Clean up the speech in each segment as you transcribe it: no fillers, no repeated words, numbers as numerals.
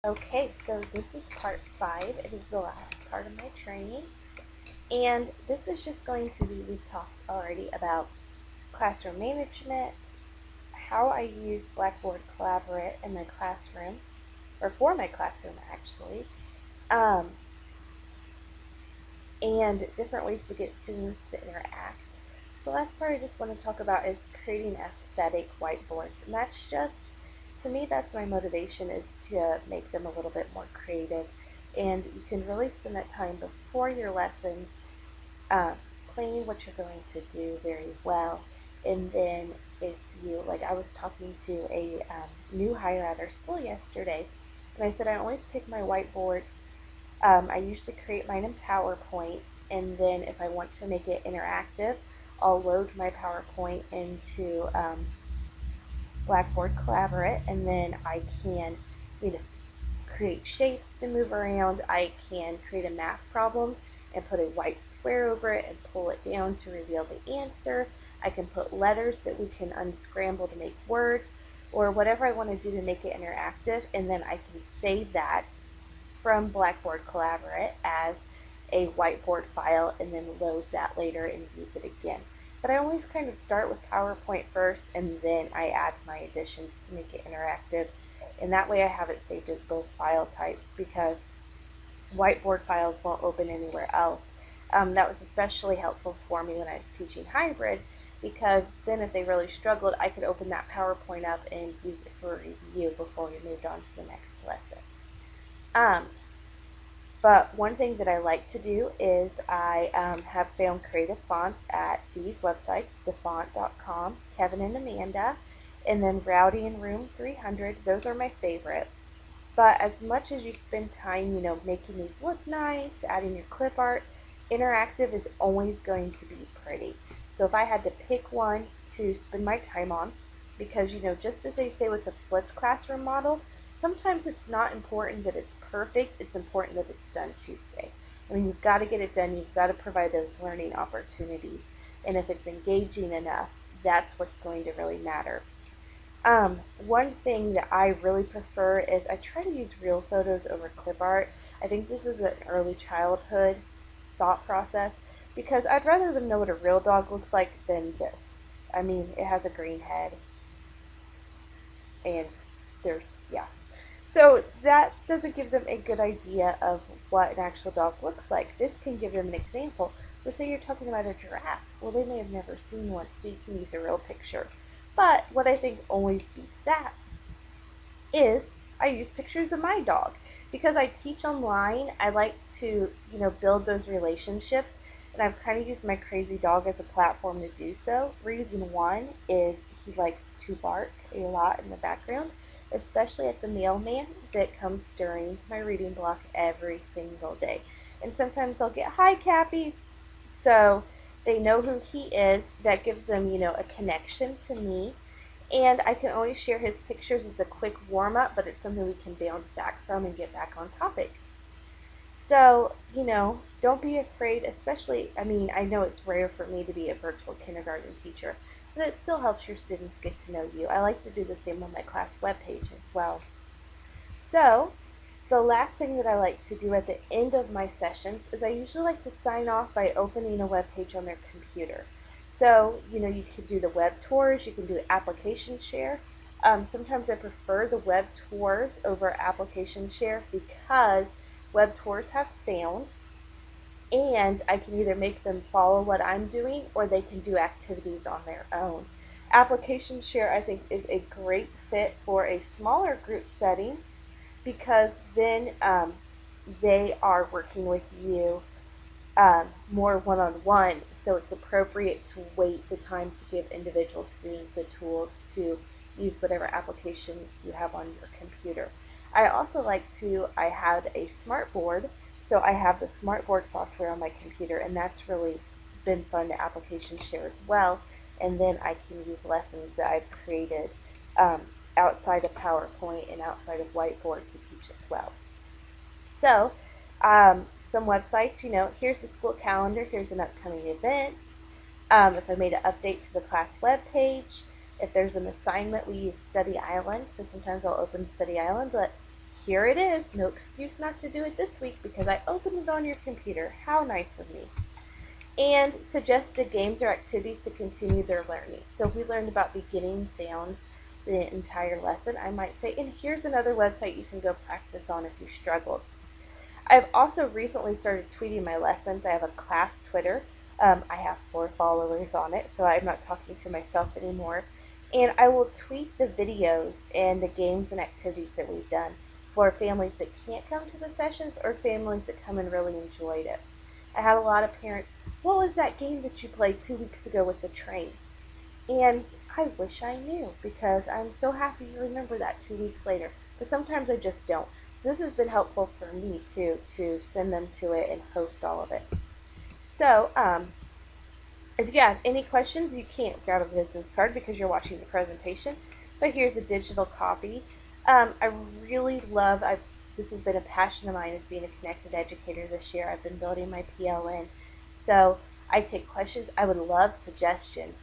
Okay, so this is part 5. It is the last part of my training. And this is just going to be, we've talked already about classroom management, how I use Blackboard Collaborate in my classroom, or for my classroom actually, um, and different ways to get students to interact. So last part I just want to talk about is creating aesthetic whiteboards. And that's just, to me, that's my motivation, is to make them a little bit more creative. And you can really spend that time before your lessons um, planning what you're going to do very well. And then if you, like I was talking to a new hire at our school yesterday, and I said I always pick my whiteboards. I usually create mine in PowerPoint, and then if I want to make it interactive, I'll load my PowerPoint into Blackboard Collaborate, and then I can, you know, create shapes to move around. I can create a math problem and put a white square over it and pull it down to reveal the answer. I can put letters that we can unscramble to make words, or whatever I want to do to make it interactive, and then I can save that from Blackboard Collaborate as a whiteboard file and then load that later and use it again. But I always kind of start with PowerPoint first, and then I add my additions to make it interactive. And that way I have it saved as both file types, because whiteboard files won't open anywhere else. That was especially helpful for me when I was teaching hybrid, because then if they really struggled, I could open that PowerPoint up and use it for review before we moved on to the next lesson. Um, but one thing that I like to do is I have found creative fonts at these websites, thefont.com, Kevin and Amanda, and then Rowdy and Room 300. Those are my favorite. But as much as you spend time, making these look nice, adding your clip art, interactive is always going to be pretty. So if I had to pick one to spend my time on, because, just as they say with the flipped classroom model, sometimes it's not important that it's perfect, it's important that it's done Tuesday. I mean, you've got to get it done, you've got to provide those learning opportunities. And if it's engaging enough, that's what's going to really matter. One thing that I really prefer is I try to use real photos over clip art. I think this is an early childhood thought process, because I'd rather them know what a real dog looks like than this. I mean, it has a green head, and yeah. So that doesn't give them a good idea of what an actual dog looks like. This can give them an example. Or say you're talking about a giraffe. Well, they may have never seen one, so you can use a real picture. But what I think always beats that is I use pictures of my dog. Because I teach online, I like to, build those relationships, and I've kind of used my crazy dog as a platform to do so. Reason one is he likes to bark a lot in the background, especially at the mailman that comes during my reading block every single day. And sometimes I'll get, "Hi, Cappy." So they know who he is. That gives them, a connection to me, and I can always share his pictures as a quick warm-up, but it's something we can bounce back from and get back on topic. So, don't be afraid, especially, I mean, I know it's rare for me to be a virtual kindergarten teacher, but it still helps your students get to know you. I like to do the same on my class webpage as well. So, the last thing that I like to do at the end of my sessions is I usually like to sign off by opening a web page on their computer. So, you could do the web tours, you can do application share. Sometimes I prefer the web tours over application share, because web tours have sound, and I can either make them follow what I'm doing, or they can do activities on their own. Application share, I think, is a great fit for a smaller group setting, because then they are working with you more one-on-one, so it's appropriate to wait the time to give individual students the tools to use whatever application you have on your computer. I had a smartboard, so I have the smartboard software on my computer, and that's really been fun to application share as well. And then I can use lessons that I've created um, outside of PowerPoint and outside of Whiteboard to teach as well. So, some websites, here's the school calendar, here's an upcoming event. If I made an update to the class web page, if there's an assignment, we use Study Island, so sometimes I'll open Study Island, but here it is. No excuse not to do it this week because I opened it on your computer. How nice of me. And suggested games or activities to continue their learning. So if we learned about beginning sounds the entire lesson, I might say, and here's another website you can go practice on if you struggled. I've also recently started tweeting my lessons. I have a class Twitter. I have 4 followers on it, so I'm not talking to myself anymore. And I will tweet the videos and the games and activities that we've done for families that can't come to the sessions or families that come and really enjoyed it. I had a lot of parents, what was that game that you played 2 weeks ago with the train? And I wish I knew because I'm so happy to remember that 2 weeks later. But sometimes I just don't. So this has been helpful for me too to send them to it and post all of it. So if you have any questions, you can't grab a business card because you're watching the presentation, but here's a digital copy. I really love, this has been a passion of mine as being a connected educator this year. I've been building my PLN. So I take questions. I would love suggestions.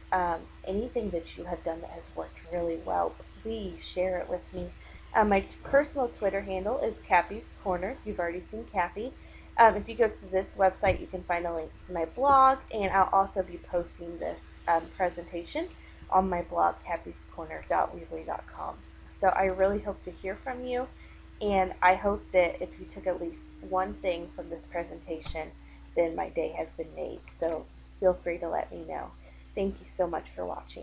Anything that you have done that has worked really well, please share it with me. My personal Twitter handle is Cappy's Corner. You've already seen Cappy. If you go to this website, you can find a link to my blog, and I'll also be posting this presentation on my blog, cappyscorner.weebly.com. So I really hope to hear from you, and I hope that if you took at least one thing from this presentation, then my day has been made. So feel free to let me know. Thank you so much for watching.